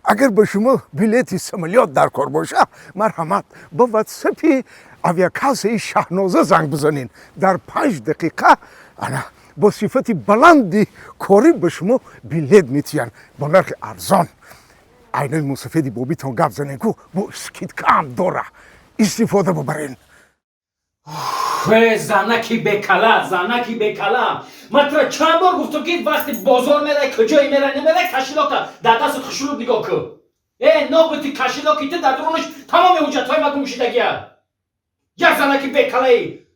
اگر به شما بلیت سمالیات در کار باشه مرحمت با واتساپ اویاکاسه شهنازه زنگ بزنین در 5 دقیقه انا با صفت بلندی کاری به شما بلیت میتین با نرخ ارزان عینای مسافدی بابیتون گپ زنین کو با اسکیت کم داره استفاده ببرین زنکی بکلا مطرح چند بار گفتم که وقتی بازار میره کجایی میره نمیره کشیلاکا در دست خشلو نگاه کن نوبتی کشیلاکی تو در درونش تمام حجتهای ما گمشیدگیه یک زنکی بکلایی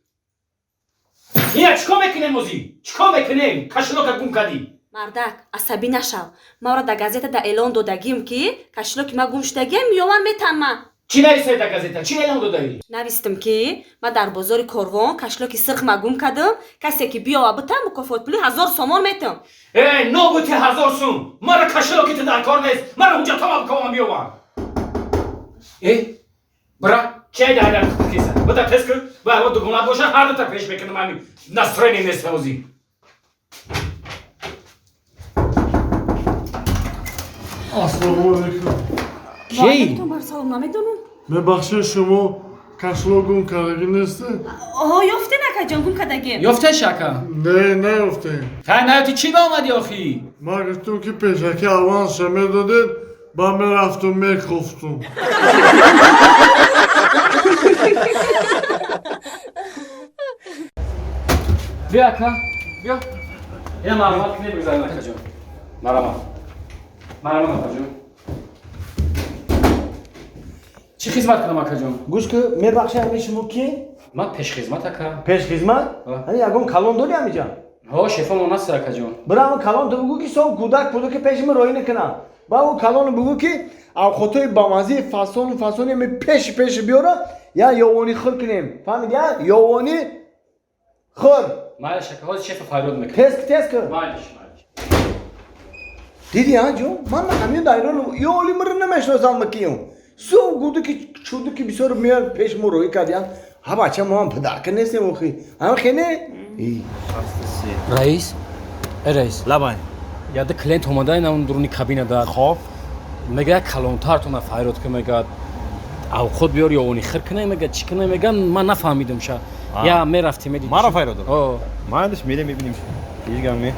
اینه چیکار میکنیم موزی؟ چیکار میکنیم؟ کشیلاکا گم کردی مردک عصبی نشو ما را در گازета در اعلان دادگیم که کشیلاکی ما گم شدگیم میوان میتمم چی نویسه در گازeta؟ چی اعلام دادی؟ نویستم که ما در بازار کاروان کشیلاکی سرخ ما گم کردم کسی که بیا و بتم مکافات پولی 1000 سومان میتم نوبتی 1000 سوم مرا کشیلاکی تو در کار نیست مرا حجتها بکنم بیوان برا چه در کیسه بده تست کن و دوگانه باشه هر دو تا پیش میکنم همین نصرانی نیست موزی السلام علیکم کی؟ تو بر سلام نمیدونم ببخشید شما کشلو گم کردگی نیسته؟ آها یافته نکه جان گم کردگیم یافته شکر نه افته تا نیاتی چی به آمدی آخی؟ ما گفتم که پیشکی آوانس شما دادید با من رفتم میکفتم بیا اکا بیا این معلومات کنی بگذاریم اکا جان معلومات اکا جان چی خدمت کنم اکا جان؟ گوش که میبخشه همه شما کی؟ من پیش خدمت اکا پیش خدمت؟ هنی یکم کلان داری همی جان؟ ها شفا مناسب اکا جان برای همون کلان تو بگو که سو کودک پیش من روی نکنم با اون کلان بگو که او خطای بامازی فاسون همی پیش بیاره یا یوانی خور کنیم فهمید یا یوانی خور مایل شکر ها شفا فایرود میکنم تست کن مایلش دیدی ها جو من همین دایران یولی مرن نمیشناسم مکیم سو گودو که چودو که بسیار میار پیش من روی کردیم ها بچه ما هم پدرکه نیستیم اخی هم خینه رئیس رئیس لباین یاد کلینت اومده این اون درونی کابینه دار خب میگه کلانتر تو فایرود که میگه او خود بیار یا اونی خیر کنه میگه چی کنه میگن من نفهمیدم شا یا میرفتی میدی ما را فایرود آه ما عندش میره میبینیم هیچ گامی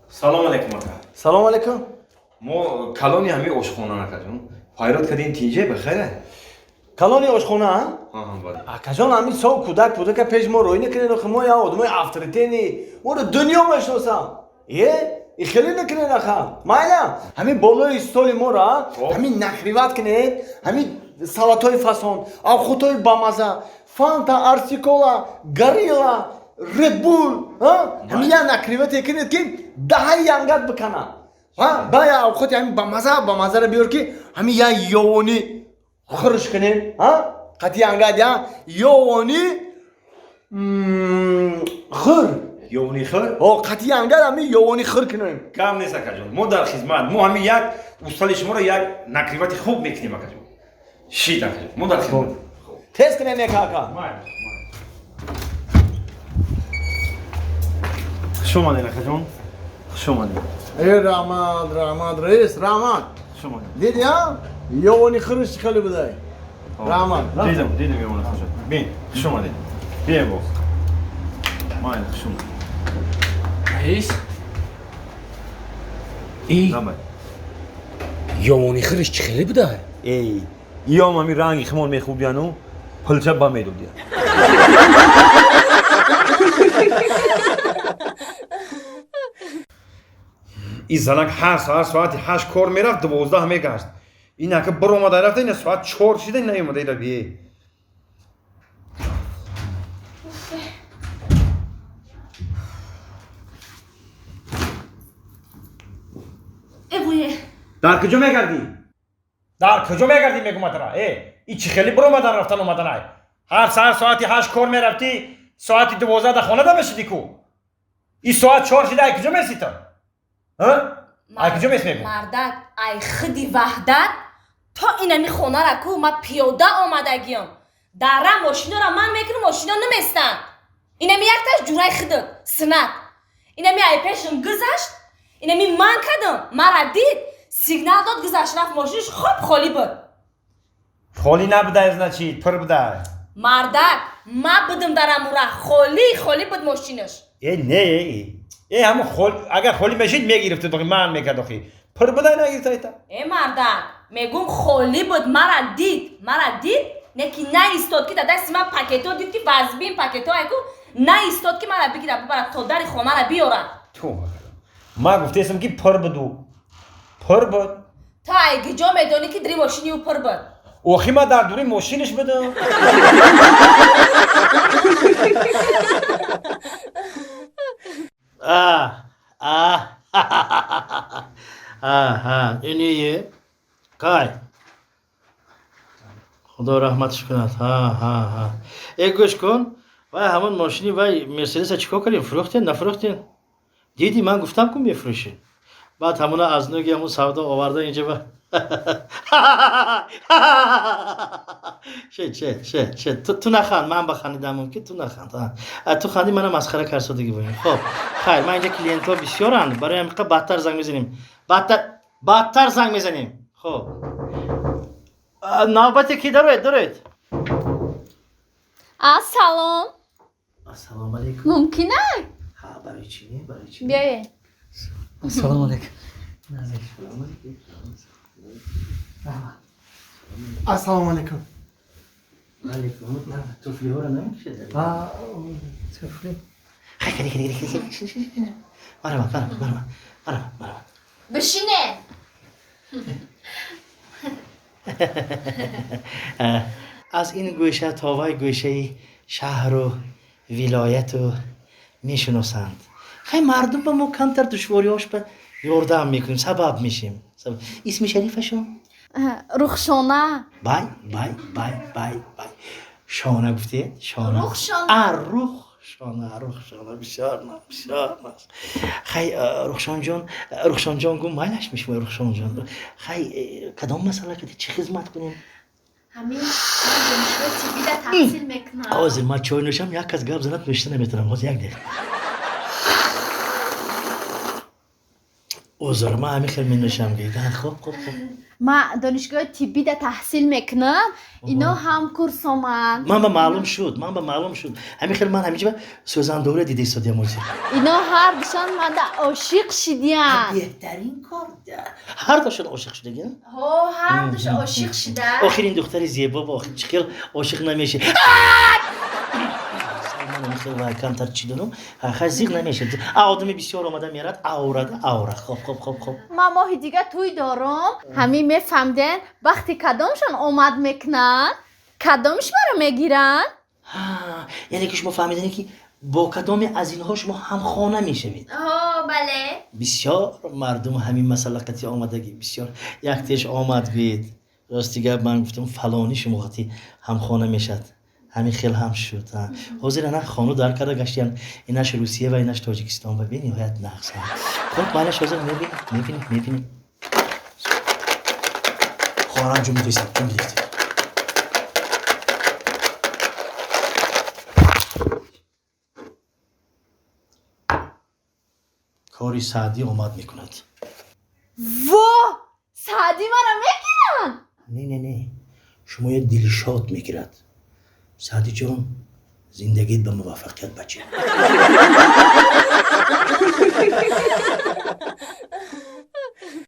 سلام علیکم آقا سلام علیکم ما کلانی همی آشخانه نکردیم فایرود کردیم تیجه بخیره کلانی آشخانه ها؟ باید کجان همین سو کودک پیش ما روی نکنه نخ ما یا آدمای افتریتی نی ما رو دنیا میشناسم این خیلی نکنه نخم مایلا همین بالای استولی ما را همین نخریوت کنه همین سالاتای فاسون آخوتای بامازه فانتا ارسیکولا گاریلا ردبول همین یا نخریوت کنه که ده ینگت بکنه با یا آخوت همین بامازه را بیار که همین یا یوانی خرش کنیم قطعی انگاد یا یوانی خر یونی خیر قطعی انگاد همی یوانی خر کنیم کم نیست اکا جان ما در خدمت ما همی یک استاد شما را یک نکریوت خوب میکنیم اکا جان شید اکا جان ما در خدمت تست کنیم یک اکا شما دین اکا جان شما دین ای رحمت رئیس رحمت شما دیدی ها یوانی خرش خیلی بدای رحمت دیدم یونی خیر بین شما دین بین با مایل شما رئیس ای نمای یوانی خیرش چی خیلی بده ای یوم همی رنگی خمال میخوب بیانو پلچه با میدو دیا این زنک هر ساعتی 8 کار میرفت 12 میگشت این که بر اومده رفته این ساعت 4 شده نیومده را بیه در کجا میگردی؟ در کجا میگردی میگم ترا این چی خیلی بر اومدن رفتن اومدن ای هر ساعتی 8 کار میرفتی ساعتی 12 در خانه دا بشیدی کو این ساعت 4 شده ای کجا میسی تو ای کجا میسی میگم مردک ای خدی وحدت تا اینمی خونه را کو ما پیاده آمدگیم در ماشینا را من میکنم ماشینا نمیستن اینمی یک تاش جورای خدت سنت اینمی ای پیشم گذشت اینمی من کدم مرا دید سیگنال داد گذشت رفت ماشینش خوب خالی بود خالی نبوده از نچید پر بوده مردک ما بودم در امورا خالی بود ماشینش نه همون اگر خالی میشید میگرفته دوخی من میکرد دوخی پر بوده نگرفته ایتا ای مردک میگم خالی بود مرا دید نکی نه ایستاد که دست من پاکتو دید که وزبین پاکتو ایکو نه ایستاد که مرا بگیره ببرد تا در خونه را بیاره تو ما گفته اسم که پر بود تا اگه جا میدونی که دری ماشینی او پر بود اوخی ما در دوری ماشینش بدم اینیه کای خدا رحمتش کند ای گوش کن وای همون ماشینی وای مرسدس چیکار کردیم فروختین نفروختین دیدی من گفتم که میفروشین بعد همون از نوگی همون سودا آورده اینجا با تو نخند من بخندیدم ممکن تو نخند تو خندی منم مسخره کرسادگی باید خب خیر من اینجا کلینت ها بسیارن برای همین بدتر زنگ میزنیم بدتر زنگ میزنیم خب نوبت کی دارید سلام السلام علیکم ممکنه؟ برای چی؟ بیایه السلام علیکم السلام علیکم علیکم توفلی ها رو نمیشه توفلی خیلی برم بشینه از این گوشه تا وای گوشه شهر و ولایت رو میشناسند خیلی مردم با ما کمتر دشواریاش به یاردم میکنیم سبب میشیم اسم شریفشون رخشانه بای شانه گفتی؟ شانه رخشانه بسیار خیلی رخشان جان گم مایلش میشم رخشان جان خیلی کدام مسئله کدی چی خدمت کنیم؟ همین دانشگاه تیبی در تحصیل میکنم آوازی ما چای نوشم یک از گپ زنت نوشته نمیتونم باز یک دقیقه اوزار ما همین خیلی می نوشم گیدن خب ما دانشگاه تیبی در تحصیل میکنم اینا هم کورس من من به معلوم شد همین خیلی من همیشه سوزن دوره دیده ایستادی موزی اینا هر دوشان من در عاشق شدیم بهترین کار ده هر دوشان عاشق شده گیرن؟ هر دوش عاشق شده آخرین دختری زیبا با آخر چخیل عاشق نمیشه من خیلی وای کمتر چی دارم خیلی زیغ نمیشه آدمی بسیار آمده میارد آوره خب ما ماه دیگه توی دارم همین میفهمدن وقتی کدامشان اومد میکنن کدامش برا میگیرن یعنی که شما فهمیدنی که با کدام از اینها شما هم خانه میشوید بله بسیار مردم همین مسئله قطعی آمدگی بسیار یک تیش آمد گوید راستی گفت من گفتم فلانی شما قطعی هم خانه میشد همین خیلی هم شد حاضر نه خانو در کرده گشتیم اینش روسیه و اینش تاجیکستان و بینی هایت نقص خب مالش حاضر میبینی خواهرم جون میدویستیم کاری سعدی آمد میکند سعدی مرا میگیرن نه شما یه دل شاد میگیرد سعدی جان زندگیت به موفقیت بچه